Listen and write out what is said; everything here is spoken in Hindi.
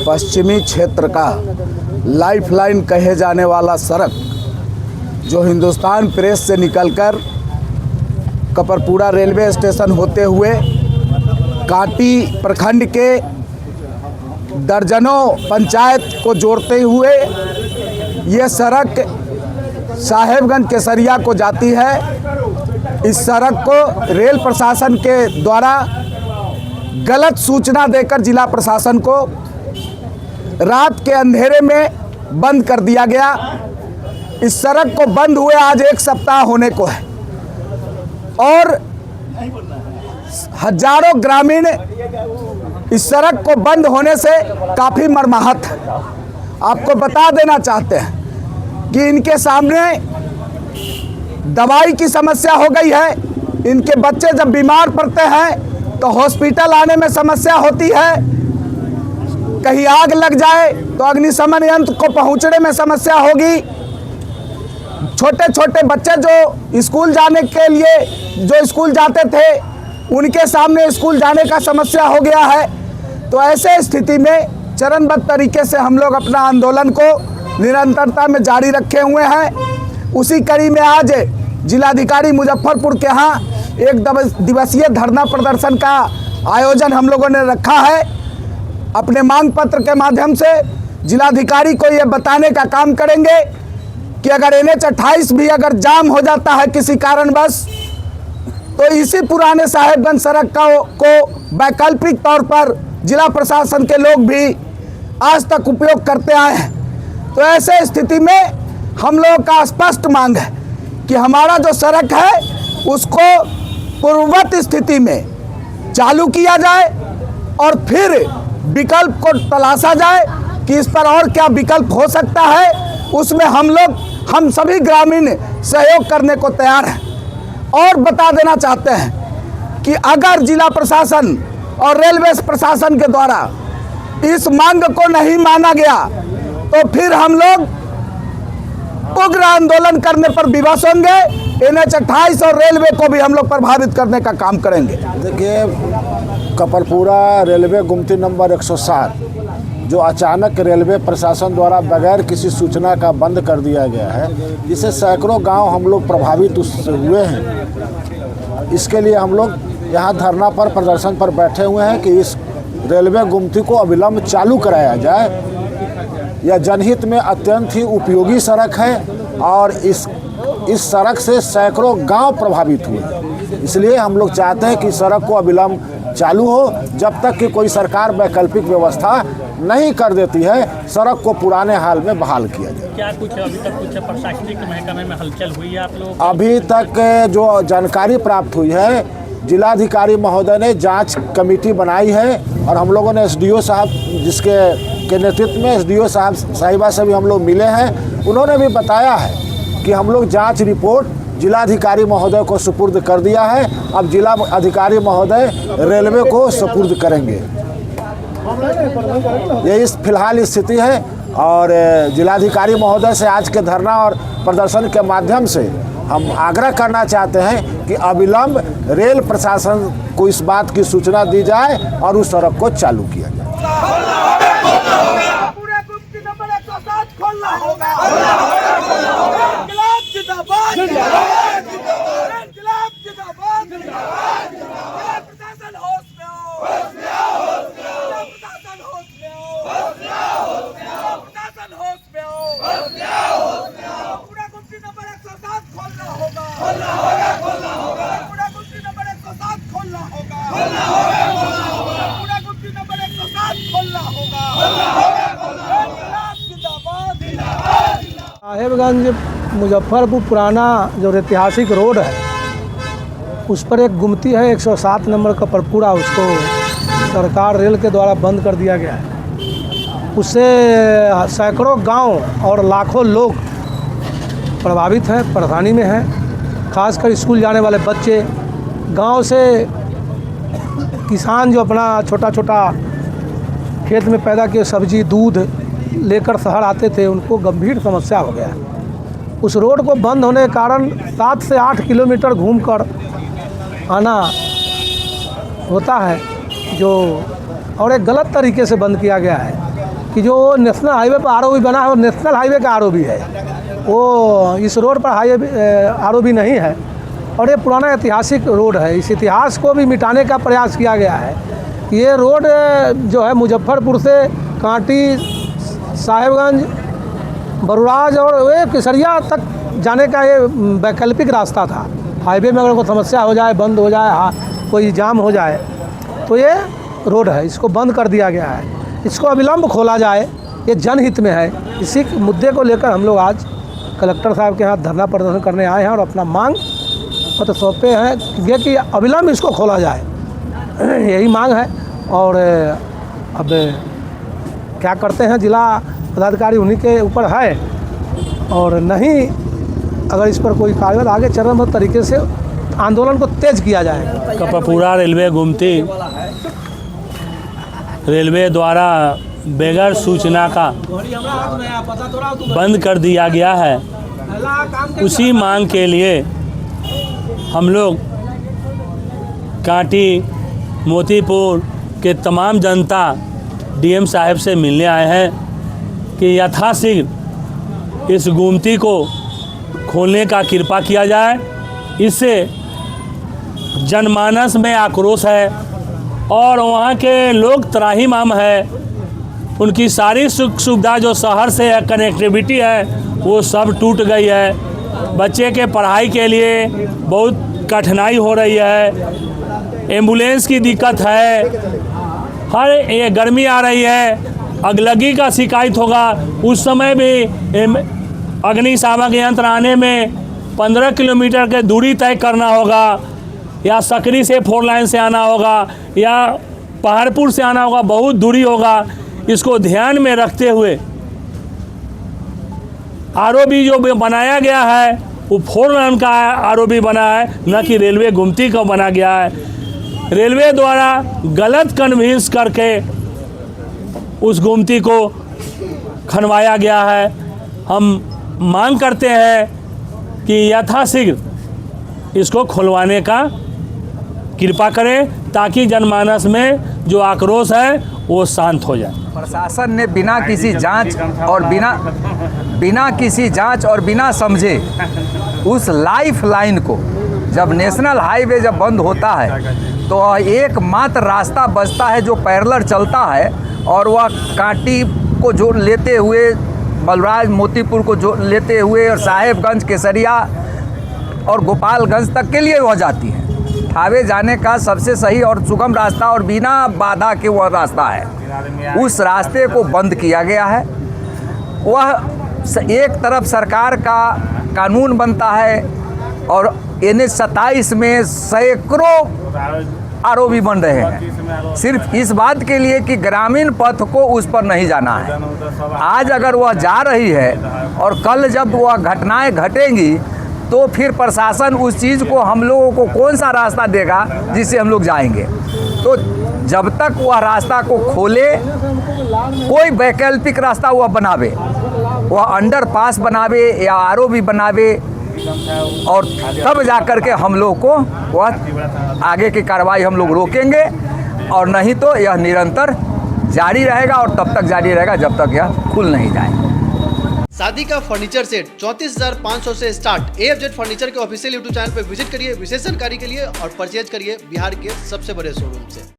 पश्चिमी क्षेत्र का लाइफलाइन कहे जाने वाला सड़क जो हिंदुस्तान प्रेस से निकलकर कपरपुरा रेलवे स्टेशन होते हुए कांटी प्रखंड के दर्जनों पंचायत को जोड़ते हुए ये सड़क साहेबगंज केसरिया को जाती है। इस सड़क को रेल प्रशासन के द्वारा गलत सूचना देकर जिला प्रशासन को रात के अंधेरे में बंद कर दिया गया। इस सड़क को बंद हुए आज 1 सप्ताह होने को है और हजारों ग्रामीण इस सड़क को बंद होने से काफ़ी मर्माहत है। आपको बता देना चाहते हैं कि इनके सामने दवाई की समस्या हो गई है। इनके बच्चे जब बीमार पड़ते हैं तो हॉस्पिटल आने में समस्या होती है। कहीं आग लग जाए तो अग्निशमन यंत्र को पहुंचने में समस्या होगी। छोटे छोटे बच्चे जो स्कूल जाने के लिए जो स्कूल जाते थे उनके सामने स्कूल जाने का समस्या हो गया है। तो ऐसे स्थिति में चरणबद्ध तरीके से हम लोग अपना आंदोलन को निरंतरता में जारी रखे हुए हैं। उसी कड़ी में आज जिलाधिकारी मुजफ्फरपुर के यहाँ 1 दिवसीय धरना प्रदर्शन का आयोजन हम लोगों ने रखा है। अपने मांग पत्र के माध्यम से जिलाधिकारी को ये बताने का काम करेंगे कि अगर NH 28 भी अगर जाम हो जाता है किसी कारणवश तो इसी पुराने साहेबगंज सड़क को वैकल्पिक तौर पर जिला प्रशासन के लोग भी आज तक उपयोग करते आए हैं। तो ऐसे स्थिति में हम लोगों का स्पष्ट मांग है कि हमारा जो सड़क है उसको पूर्ववत स्थिति में चालू किया जाए और फिर विकल्प को तलाशा जाए कि इस पर और क्या विकल्प हो सकता है। उसमें हम सभी ग्रामीण सहयोग करने को तैयार हैं। और बता देना चाहते हैं कि अगर जिला प्रशासन और रेलवे प्रशासन के द्वारा इस मांग को नहीं माना गया तो फिर हम लोग उग्र आंदोलन करने पर विवश होंगे। NH 28 और रेलवे को भी हम लोग प्रभावित करने का काम करेंगे। देखिए, कपरपुरा रेलवे गुमती नंबर 107 जो अचानक रेलवे प्रशासन द्वारा बगैर किसी सूचना का बंद कर दिया गया है, जिससे सैकड़ों गांव हम लोग प्रभावित हुए हैं। इसके लिए हम लोग यहाँ धरना पर प्रदर्शन पर बैठे हुए हैं कि इस रेलवे गुमती को अविलंब चालू कराया जाए। यह जनहित में अत्यंत ही उपयोगी सड़क है और इस सड़क से सैकड़ों गांव प्रभावित हुए। इसलिए हम लोग चाहते हैं कि सड़क को अविलंब चालू हो। जब तक कि कोई सरकार वैकल्पिक व्यवस्था नहीं कर देती है, सड़क को पुराने हाल में बहाल किया जाए। क्या कुछ अभी तक कुछ प्रशासनिक महकमे में हलचल हुई है आप लोग? अभी तक जो जानकारी प्राप्त हुई है, जिलाधिकारी महोदय ने जांच कमेटी बनाई है और हम लोगों ने SDO साहब के नेतृत्व में SDO साहिबा से भी हम लोग मिले हैं। उन्होंने भी बताया है कि हम लोग जांच रिपोर्ट जिलाधिकारी महोदय को सुपुर्द कर दिया है। अब जिला अधिकारी महोदय रेलवे को सुपुर्द करेंगे। ये इस फिलहाल स्थिति है और जिलाधिकारी महोदय से आज के धरना और प्रदर्शन के माध्यम से हम आग्रह करना चाहते हैं कि अविलंब रेल प्रशासन को इस बात की सूचना दी जाए और उस सड़क को चालू किया जाए। साहेबगंज मुजफ्फरपुर पुराना जो ऐतिहासिक रोड है उस पर एक गुमती है 107 नंबर कपरपुरा, उसको सरकार रेल के द्वारा बंद कर दिया गया है। उससे सैकड़ों गांव और लाखों लोग प्रभावित हैं, परेशानी में हैं। खासकर स्कूल जाने वाले बच्चे, गांव से किसान जो अपना छोटा छोटा खेत में पैदा किए सब्जी दूध लेकर शहर आते थे, उनको गंभीर समस्या हो गया। उस रोड को बंद होने के कारण 7 से 8 किलोमीटर घूमकर आना होता है, जो और एक गलत तरीके से बंद किया गया है। कि जो नेशनल हाईवे पर आरओबी बना है वो नेशनल हाईवे का आरओबी है, वो इस रोड पर आरओबी नहीं है और ये पुराना ऐतिहासिक रोड है। इस इतिहास को भी मिटाने का प्रयास किया गया है। ये रोड जो है मुजफ्फरपुर से कांटी, साहेबगंज, बरुराज और ये केसरिया तक जाने का ये वैकल्पिक रास्ता था। हाईवे में अगर कोई समस्या हो जाए, बंद हो जाए, कोई जाम हो जाए तो ये रोड है, इसको बंद कर दिया गया है। इसको अविलंब खोला जाए, ये जनहित में है। इसी मुद्दे को लेकर हम लोग आज कलेक्टर साहब के यहाँ धरना प्रदर्शन करने आए हैं और अपना मांग पत्र सौंपे हैं ये कि अविलंब इसको खोला जाए, यही मांग है। और अब क्या करते हैं, जिला पदाधिकारी उन्हीं के ऊपर है और नहीं अगर इस पर कोई कार्रवाई आगे चरणबद्ध तरीके से आंदोलन को तेज किया जाएगा। कपरपुरा रेलवे गुमती रेलवे द्वारा बगैर सूचना का बंद कर दिया गया है। उसी मांग के लिए हम लोग कांटी, मोतीपुर के तमाम जनता डीएम साहब से मिलने आए हैं कि यथाशीघ्र इस गुमती को खोलने का कृपा किया जाए। इससे जनमानस में आक्रोश है और वहाँ के लोग त्राहिमाम है। उनकी सारी सुख सुविधा जो शहर से है, कनेक्टिविटी है, वो सब टूट गई है। बच्चे के पढ़ाई के लिए बहुत कठिनाई हो रही है, एम्बुलेंस की दिक्कत है, हर ये गर्मी आ रही है, अगलगी का शिकायत होगा। उस समय भी अग्निशामक यंत्र आने में 15 किलोमीटर के दूरी तय करना होगा, या सकरी से 4 लाइन से आना होगा, या पहाड़पुर से आना होगा, बहुत दूरी होगा। इसको ध्यान में रखते हुए आरओबी जो बनाया गया है वो 4 लाइन का आरओबी बना है, न कि रेलवे गुमती का बना गया है। रेलवे द्वारा गलत कन्विंस करके उस गुमती को खनवाया गया है। हम मांग करते हैं कि यथाशीघ्र इसको खुलवाने का कृपा करें ताकि जनमानस में जो आक्रोश है वो शांत हो जाए। प्रशासन ने बिना किसी जांच और बिना समझे उस लाइफ लाइन को, जब नेशनल हाईवे जब बंद होता है तो एकमात्र रास्ता बचता है जो पैरेलल चलता है, और वह कांटी को जो लेते हुए, बलराज, मोतीपुर को जो लेते हुए और साहेबगंज, केसरिया और गोपालगंज तक के लिए वह जाती है। थावे जाने का सबसे सही और सुगम रास्ता और बिना बाधा के वह रास्ता है। उस रास्ते को बंद किया गया है। वह एक तरफ सरकार का कानून बनता है और NH 27 में सैकड़ों आरओबी बन रहे हैं, सिर्फ इस बात के लिए कि ग्रामीण पथ को उस पर नहीं जाना है। आज अगर वह जा रही है और कल जब वह घटनाएं घटेंगी तो फिर प्रशासन उस चीज़ को, हम लोगों को कौन सा रास्ता देगा जिससे हम लोग जाएंगे। तो जब तक वह रास्ता को खोले, कोई वैकल्पिक रास्ता वह बनावे, वह अंडरपास बनावे या आरओबी बनावे, और तब जा कर के हम लोग को वह आगे की कार्रवाई हम लोग रोकेंगे, और नहीं तो यह निरंतर जारी रहेगा और तब तक जारी रहेगा जब तक यह खुल नहीं जाए। शादी का फर्नीचर सेट 34,500 से स्टार्ट। AFZ फर्नीचर के ऑफिशियल YouTube चैनल पर विजिट करिए विशेष जानकारी के लिए और परचेज करिए बिहार के सबसे बड़े शोरूम से।